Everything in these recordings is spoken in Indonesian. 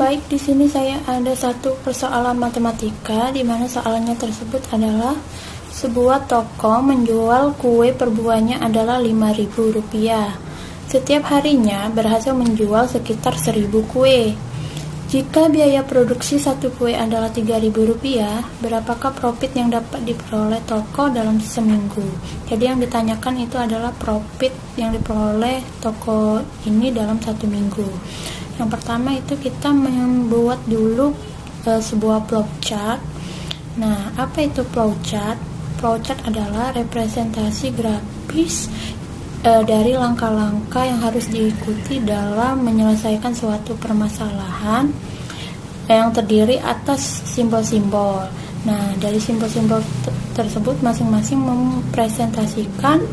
Baik, di sini saya ada satu persoalan matematika di mana soalannya tersebut adalah sebuah toko menjual kue per buahnya adalah Rp5.000. Setiap harinya berhasil menjual sekitar 1.000 kue. Jika biaya produksi satu kue adalah Rp3.000, berapakah profit yang dapat diperoleh toko dalam seminggu? Jadi yang ditanyakan itu adalah profit yang diperoleh toko ini dalam satu minggu. Yang pertama itu kita membuat dulu sebuah flowchart. Nah, apa itu flowchart? Flowchart adalah representasi grafis dari langkah-langkah yang harus diikuti dalam menyelesaikan suatu permasalahan yang terdiri atas simbol-simbol. Nah, dari simbol-simbol tersebut masing-masing mempresentasikan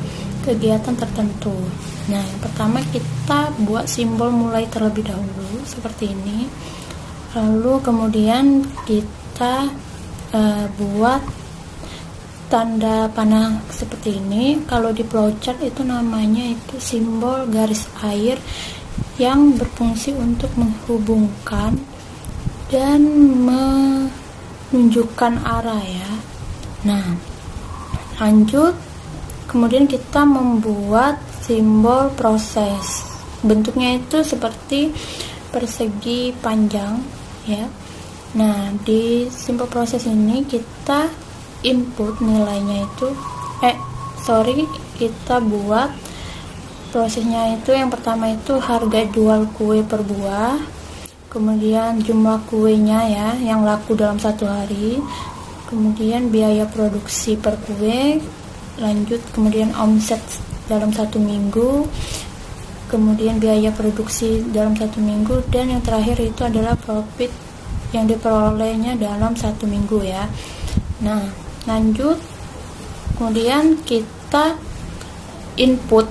kegiatan tertentu. Nah, yang pertama kita buat simbol mulai terlebih dahulu seperti ini. Lalu kemudian kita buat tanda panah seperti ini. Kalau di flowchart itu namanya itu simbol garis air yang berfungsi untuk menghubungkan dan menunjukkan arah ya. Nah, lanjut. Kemudian kita membuat simbol proses. Bentuknya itu seperti persegi panjang ya. Nah, di simbol proses ini kita input nilainya itu kita buat prosesnya itu yang pertama itu harga jual kue per buah, kemudian jumlah kuenya ya yang laku dalam satu hari, kemudian biaya produksi per kue, lanjut kemudian omset dalam satu minggu, kemudian biaya produksi dalam satu minggu, dan yang terakhir itu adalah profit yang diperolehnya dalam satu minggu ya. Nah, lanjut kemudian kita input.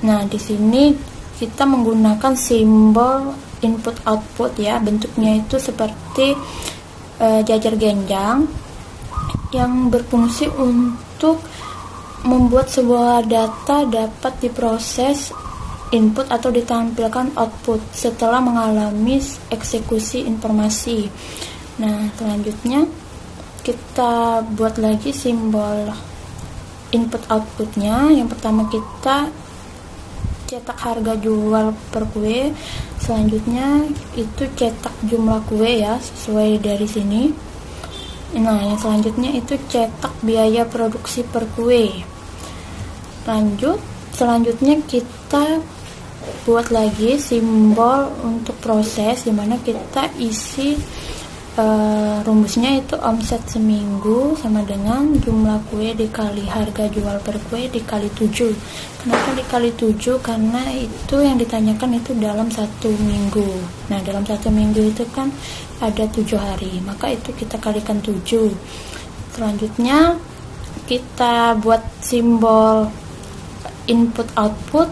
Nah, di sini kita menggunakan simbol input output ya. Bentuknya itu seperti jajar genjang yang berfungsi untuk membuat sebuah data dapat diproses input atau ditampilkan output setelah mengalami eksekusi informasi. Nah, selanjutnya kita buat lagi simbol input outputnya. Yang pertama kita cetak harga jual per kue, selanjutnya itu cetak jumlah kue ya sesuai dari sini. Nah, yang selanjutnya itu cetak biaya produksi per kue. Selanjutnya kita buat lagi simbol untuk proses, dimana kita isi rumusnya itu omset seminggu sama dengan jumlah kue dikali harga jual per kue dikali 7. Kenapa dikali 7? Karena itu yang ditanyakan itu dalam satu minggu. Nah, dalam satu minggu itu kan ada 7 hari, maka itu kita kalikan 7. Selanjutnya kita buat simbol input output,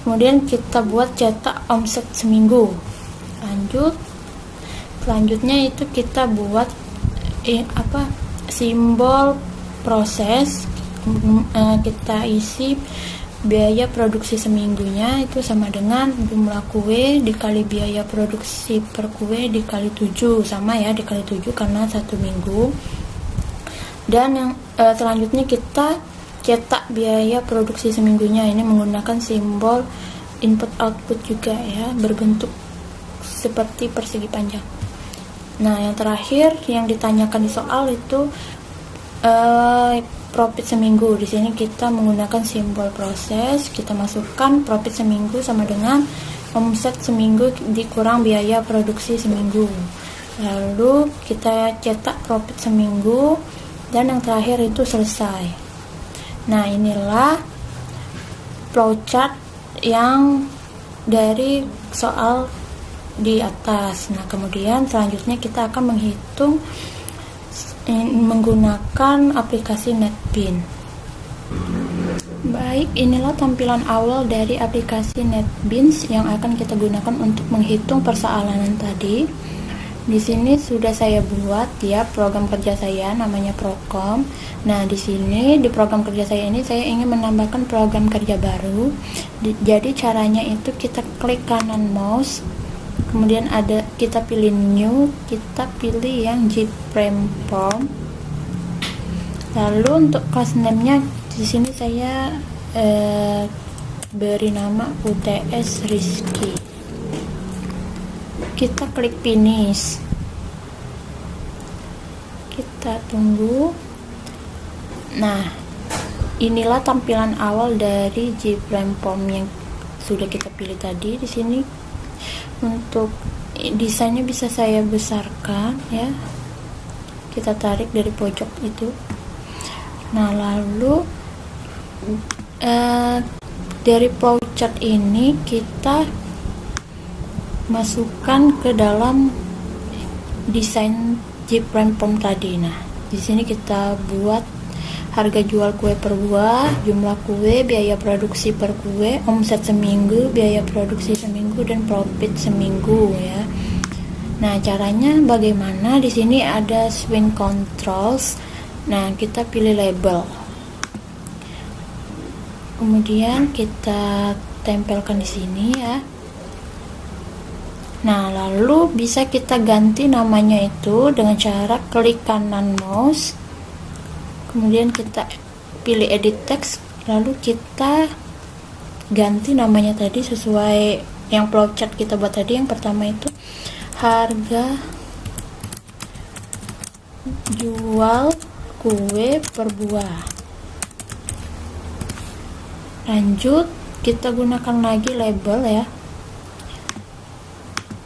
kemudian kita buat cetak omset seminggu. Selanjutnya itu kita buat simbol proses, kita isi biaya produksi seminggunya itu sama dengan jumlah kue dikali biaya produksi per kue dikali 7, sama ya, dikali 7 karena satu minggu. Dan yang selanjutnya kita cetak biaya produksi seminggunya, ini menggunakan simbol input output juga ya, berbentuk seperti persegi panjang. Nah, yang terakhir yang ditanyakan di soal itu profit seminggu. Di sini kita menggunakan simbol proses, kita masukkan profit seminggu sama dengan omset seminggu dikurang biaya produksi seminggu. Lalu kita cetak profit seminggu dan yang terakhir itu selesai. Nah, inilah flowchart yang dari soal di atas. Nah, kemudian selanjutnya kita akan menghitung menggunakan aplikasi NetBeans. Baik, inilah tampilan awal dari aplikasi NetBeans yang akan kita gunakan untuk menghitung persoalan tadi. Di sini sudah saya buat ya program kerja saya, namanya Procom. Nah, di sini di program kerja saya ini saya ingin menambahkan program kerja baru. Jadi caranya itu kita klik kanan mouse, kemudian kita pilih new, kita pilih yang Gprem Form. Lalu untuk class name-nya di sini saya beri nama UTS Rizky. Kita klik finish, kita tunggu. Nah, inilah tampilan awal dari Gprem Form yang sudah kita pilih tadi. Di sini untuk desainnya bisa saya besarkan ya, kita tarik dari pojok itu. Nah, lalu dari flowchart ini kita masukkan ke dalam desain Gprem Form tadi. Nah, di sini kita buat harga jual kue per buah, jumlah kue, biaya produksi per kue, omset seminggu, biaya produksi seminggu, dan profit seminggu ya. Nah, caranya bagaimana? Di sini ada swing controls. Nah, kita pilih label. Kemudian kita tempelkan di sini ya. Nah, lalu bisa kita ganti namanya itu dengan cara klik kanan mouse, kemudian kita pilih edit text, lalu kita ganti namanya tadi sesuai yang flowchart kita buat tadi. Yang pertama itu harga jual kue per buah. Lanjut, kita gunakan lagi label ya.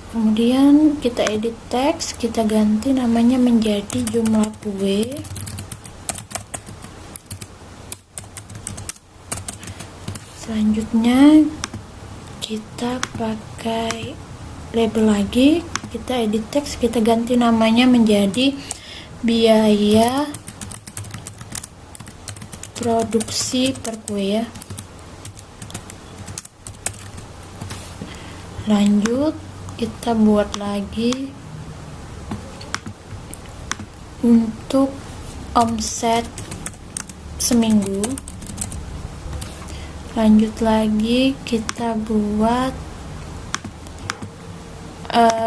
Kemudian kita edit teks, kita ganti namanya menjadi jumlah kue. Selanjutnya kita pakai label lagi, kita edit teks, kita ganti namanya menjadi biaya produksi per kue ya. Lanjut, kita buat lagi untuk omset seminggu. Lanjut lagi, kita buat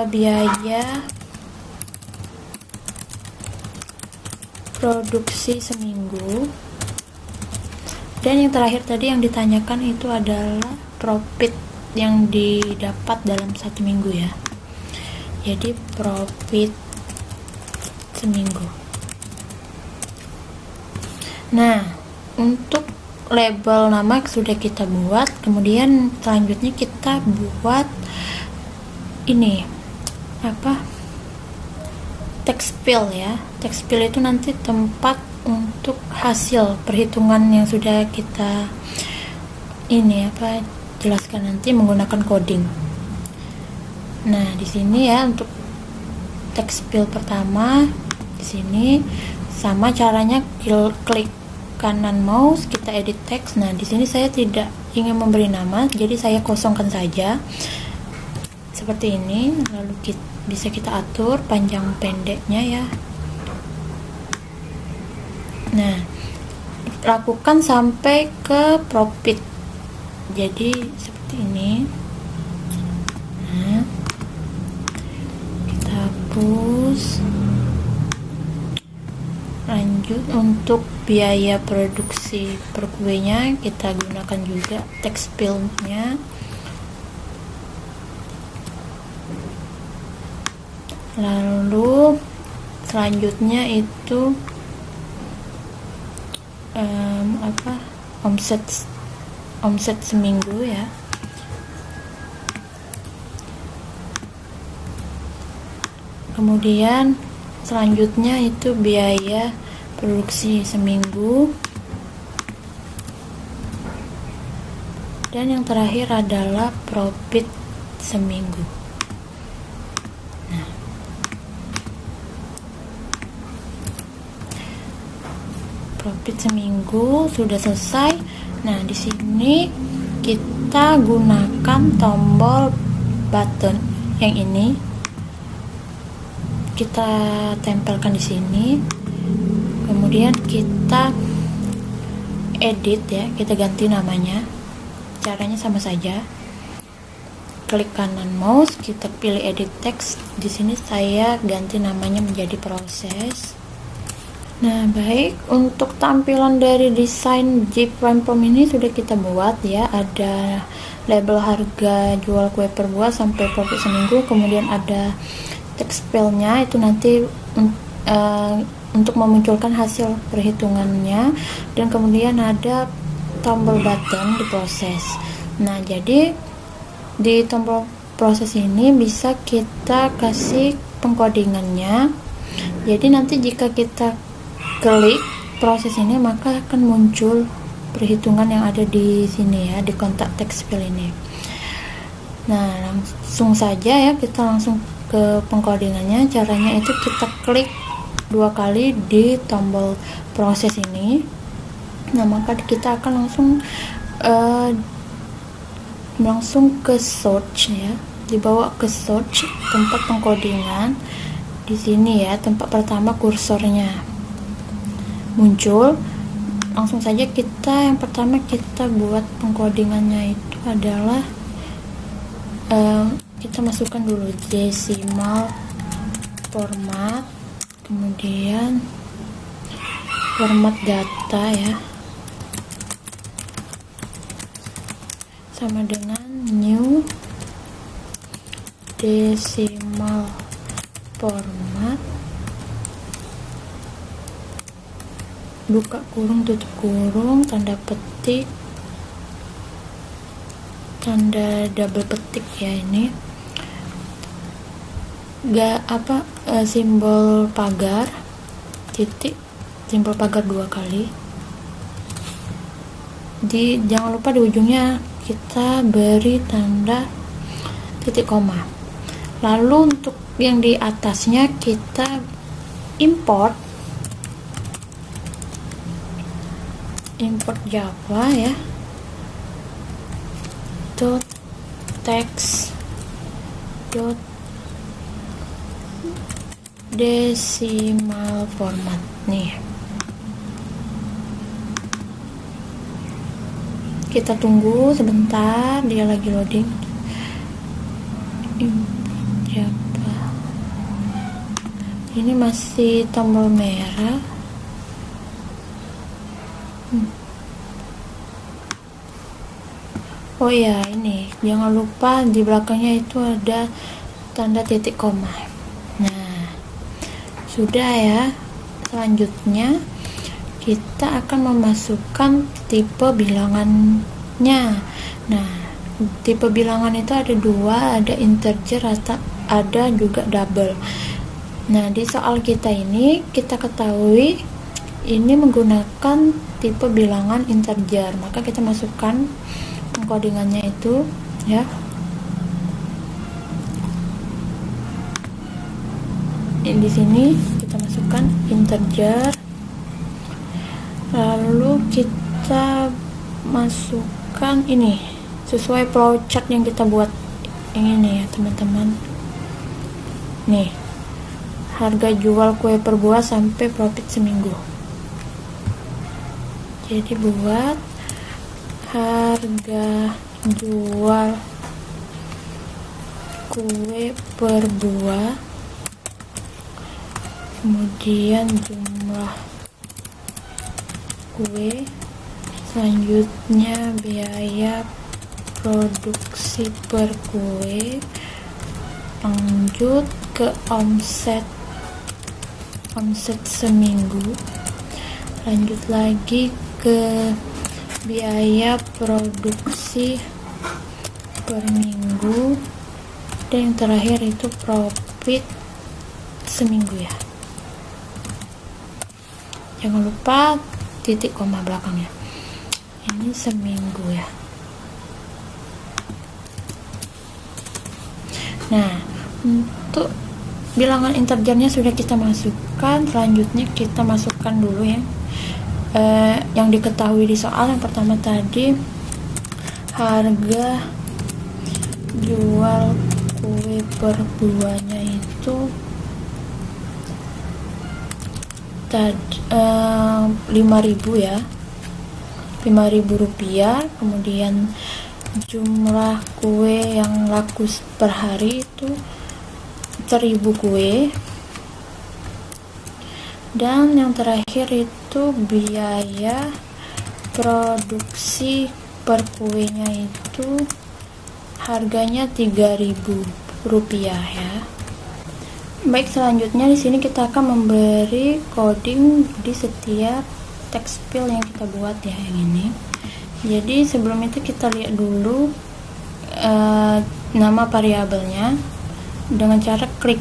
biaya produksi seminggu. Dan yang terakhir tadi yang ditanyakan itu adalah profit yang didapat dalam satu minggu ya. Jadi profit seminggu. Nah, untuk label nama sudah kita buat. Kemudian selanjutnya kita buat ini text field ya. Text field itu nanti tempat untuk hasil perhitungan yang sudah kita jelaskan nanti menggunakan coding. Nah, di sini ya untuk text field pertama, di sini sama caranya, klik kanan mouse, kita edit text. Nah, di sini saya tidak ingin memberi nama, jadi saya kosongkan saja seperti ini. Lalu bisa kita atur panjang pendeknya ya. Nah, lakukan sampai ke profit. Jadi seperti ini. Nah, kita hapus. Lanjut, untuk biaya produksi per kuenya kita gunakan juga text field-nya. Lalu selanjutnya itu omset seminggu ya. Kemudian selanjutnya itu biaya produksi seminggu. Dan yang terakhir adalah profit seminggu. Nah, profit seminggu sudah selesai. Nah, di sini kita gunakan tombol button yang ini. Kita tempelkan di sini. Kemudian kita edit ya, kita ganti namanya. Caranya sama saja. klik kanan mouse, kita pilih edit text. Di sini saya ganti namanya menjadi proses. Nah, baik, untuk tampilan dari desain J-Prime Form ini sudah kita buat ya. Ada label harga jual kue per buah sampai profit seminggu, kemudian ada text filenya itu nanti untuk memunculkan hasil perhitungannya, dan kemudian ada tombol button di proses. Nah, jadi di tombol proses ini bisa kita kasih pengkodingannya. Jadi nanti jika kita klik proses ini, maka akan muncul perhitungan yang ada di sini ya, di kontak text field ini. Nah, langsung saja ya, kita langsung ke pengkodingannya. Caranya itu kita klik 2 kali di tombol proses ini. Nah, maka kita akan langsung ke search ya, dibawa ke search tempat pengkodingan. Di sini ya, tempat pertama kursornya muncul. Langsung saja yang pertama kita buat pengkodingannya itu adalah kita masukkan dulu decimal format, kemudian format data ya, sama dengan new decimal format, buka kurung tutup kurung, tanda petik, tanda double petik ya, ini simbol pagar, titik, simbol pagar 2 kali. Jangan lupa di ujungnya kita beri tanda titik koma. Lalu untuk yang di atasnya kita import Java ya, .text decimal format nih. Kita tunggu sebentar, dia lagi loading. Import Java. Ini masih tombol merah. Oh ya, ini jangan lupa di belakangnya itu ada tanda titik koma. Nah, sudah ya. Selanjutnya kita akan memasukkan tipe bilangannya. Nah, tipe bilangan itu ada 2, ada integer atau ada juga double. Nah, di soal kita ini kita ketahui ini menggunakan tipe bilangan integer, maka kita masukkan pengkodingannya itu ya. Di sini kita masukkan integer, lalu kita masukkan ini sesuai flowchart yang kita buat yang ini ya teman-teman. Nih, harga jual kue per buah sampai profit seminggu. Jadi buat harga jual kue per buah, kemudian jumlah kue, selanjutnya biaya produksi per kue, lanjut ke omset seminggu, lanjut lagi ke biaya produksi per minggu, dan yang terakhir itu profit seminggu ya. Jangan lupa titik koma belakangnya. Ini seminggu ya. Nah, untuk bilangan integernya sudah kita masukkan. Selanjutnya kita masukkan dulu ya yang diketahui di soal. Yang pertama tadi harga jual kue per buahnya itu tadi 5.000 ya, 5.000 rupiah. Kemudian jumlah kue yang laku per hari itu 1000 kue. Dan yang terakhir itu biaya produksi per kuenya itu harganya Rp3.000 ya. Baik, selanjutnya di sini kita akan memberi coding di setiap text field yang kita buat ya, yang ini. Jadi sebelum itu kita lihat dulu nama variabelnya dengan cara klik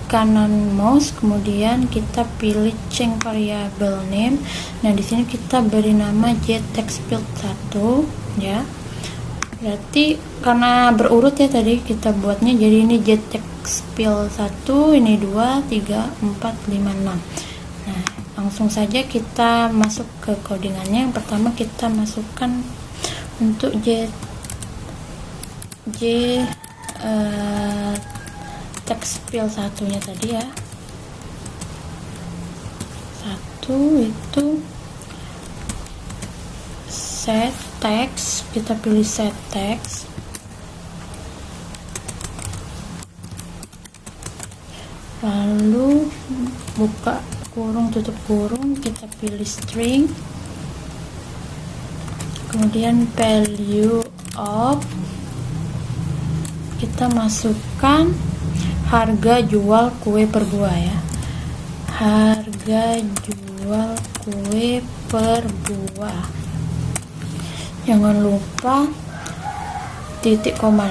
kanan mouse, kemudian kita pilih change variable name. Nah, di sini kita beri nama jtextfield1 ya. Berarti karena berurut ya tadi kita buatnya, jadi ini jtextfield1, ini 2, 3, 4, 5, 6. Nah, langsung saja kita masuk ke codingannya. Yang pertama kita masukkan untuk text field satunya tadi ya. Satu itu set text, kita pilih set text. Lalu buka kurung tutup kurung, kita pilih string, kemudian value of, kita masukkan harga jual kue per buah ya, harga jual kue per buah, jangan lupa titik koma.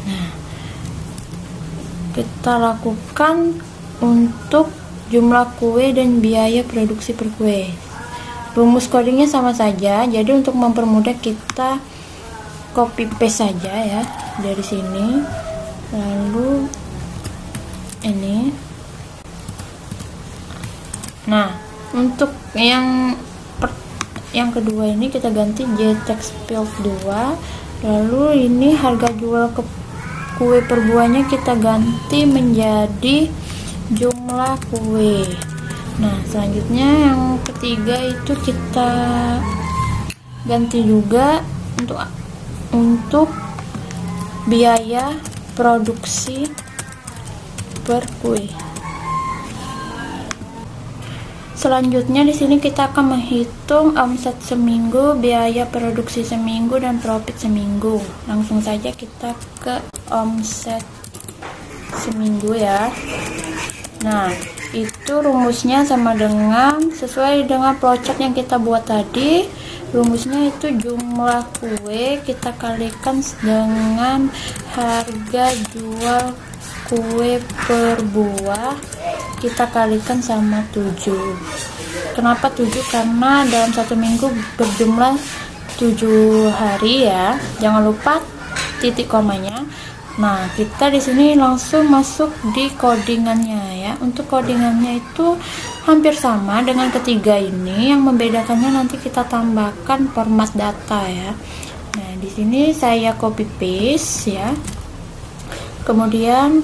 Nah, kita lakukan untuk jumlah kue dan biaya produksi per kue. Rumus codingnya sama saja, jadi untuk mempermudah kita copy paste saja ya dari sini. Lalu ini. Nah, untuk yang kedua ini kita ganti jtextfield2. Lalu ini harga jual kue per buahnya kita ganti menjadi jumlah kue. Nah, selanjutnya yang ketiga itu kita ganti juga untuk biaya produksi per kue. Selanjutnya di sini kita akan menghitung omset seminggu, biaya produksi seminggu, dan profit seminggu. Langsung saja kita ke omset seminggu ya. Nah, itu rumusnya sama dengan sesuai dengan flowchart yang kita buat tadi. Rumusnya itu jumlah kue kita kalikan dengan harga jual kue per buah, kita kalikan sama 7. Kenapa 7? Karena dalam satu minggu berjumlah 7 hari ya. Jangan lupa titik komanya. Nah, kita di sini langsung masuk di codingannya ya. Untuk codingannya itu hampir sama dengan ketiga ini. Yang membedakannya nanti kita tambahkan format data ya. Nah, di sini saya copy paste ya. Kemudian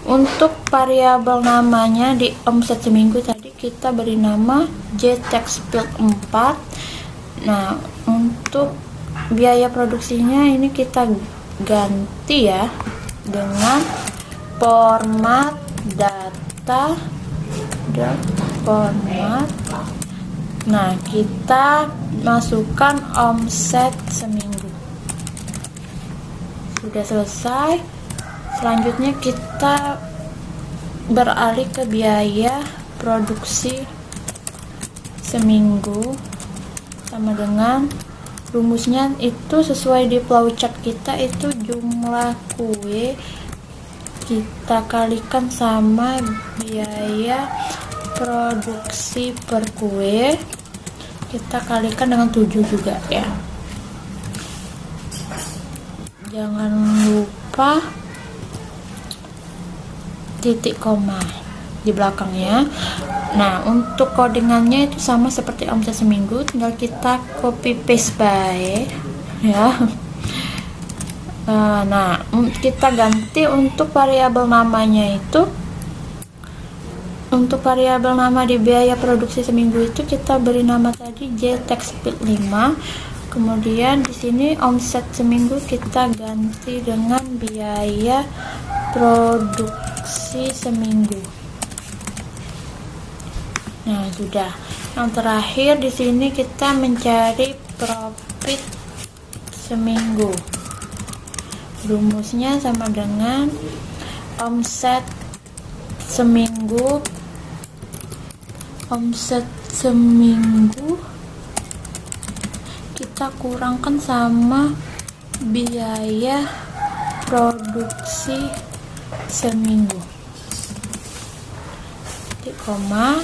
untuk variabel namanya di omset seminggu tadi kita beri nama jtextfield4. Nah, untuk biaya produksinya ini kita ganti ya dengan format data format. Nah, kita masukkan omset seminggu. Sudah selesai. Selanjutnya kita beralih ke biaya produksi seminggu, sama dengan rumusnya itu sesuai di flowchart kita, itu jumlah kue kita kalikan sama biaya produksi per kue, kita kalikan dengan 7 juga ya. Jangan lupa titik koma di belakangnya. Nah, untuk codingannya itu sama seperti omset seminggu, tinggal kita copy paste baik ya. Nah, kita ganti untuk variabel namanya itu, untuk variabel nama di biaya produksi seminggu itu kita beri nama tadi jtextfield5. Kemudian di sini omset seminggu kita ganti dengan biaya produksi seminggu. Nah, sudah. Yang terakhir di sini kita mencari profit seminggu. Rumusnya sama dengan omset seminggu kita kurangkan sama biaya produksi seminggu. Titik koma.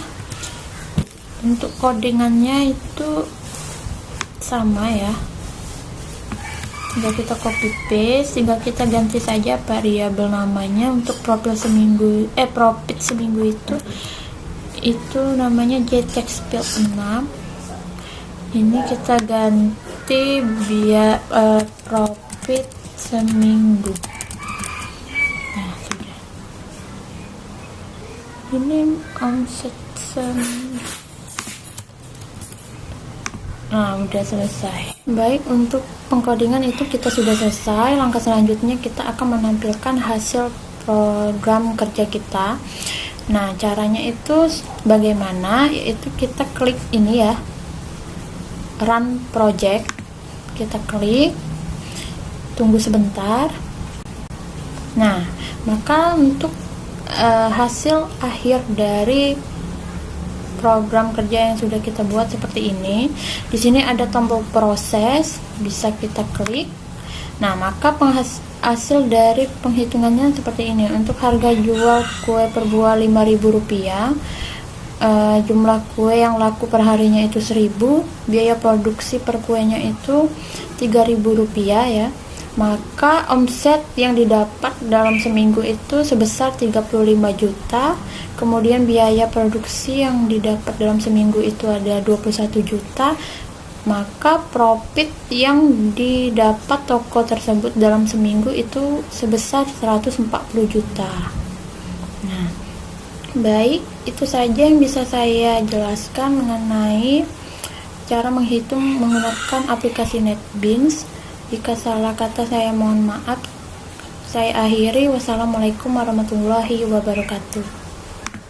Untuk codingannya itu sama ya, tinggal kita copy paste, tinggal kita ganti saja variabel namanya. Untuk profit seminggu itu namanya jtextfield 6. Ini kita ganti biar profit seminggu. Nah, sudah. Ini omset seminggu. Nah, udah selesai. Baik, untuk pengkodingan itu kita sudah selesai. Langkah selanjutnya kita akan menampilkan hasil program kerja kita. Nah, caranya itu bagaimana? Yaitu kita klik ini ya, run project. Kita klik, tunggu sebentar. Nah, maka untuk hasil akhir dari program kerja yang sudah kita buat seperti ini. Di sini ada tombol proses, bisa kita klik. Nah, maka hasil dari penghitungannya seperti ini. Untuk harga jual kue per buah Rp5.000, jumlah kue yang laku per harinya itu 1000, biaya produksi per kuenya itu Rp3.000 ya. Maka omset yang didapat dalam seminggu itu sebesar 35 juta. Kemudian biaya produksi yang didapat dalam seminggu itu ada 21 juta. Maka profit yang didapat toko tersebut dalam seminggu itu sebesar 140 juta. Nah, baik, itu saja yang bisa saya jelaskan mengenai cara menghitung menggunakan aplikasi NetBeans. Jika salah kata saya mohon maaf. Saya akhiri. Wassalamualaikum warahmatullahi wabarakatuh.